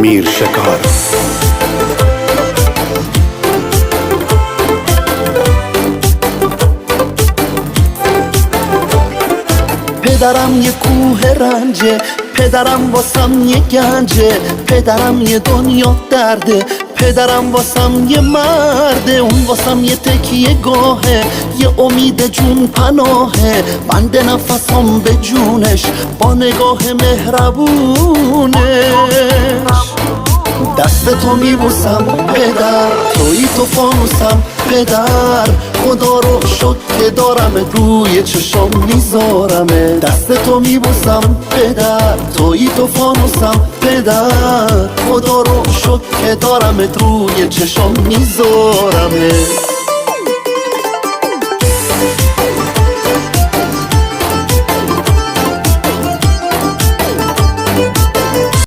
میر شکار. پدرم یه کوه رنجه، پدرم واسم یه گنجه، پدرم یه دنیا درده، پدرم واسم یه مرده، اون واسم یه تکیه گاهه، یه امید جون پناهه، بنده نفسم به جونش با نگاه مهربونش. دست تو میبوسم پدر، تویی تو فانوسم پدر، خدا رو شکر که دارم روی چشم میذارمه. دست تو میبوسم پدر، تویی تو فانوسم پدر، خدا رو شکر که دارم روی چشم میذارمه.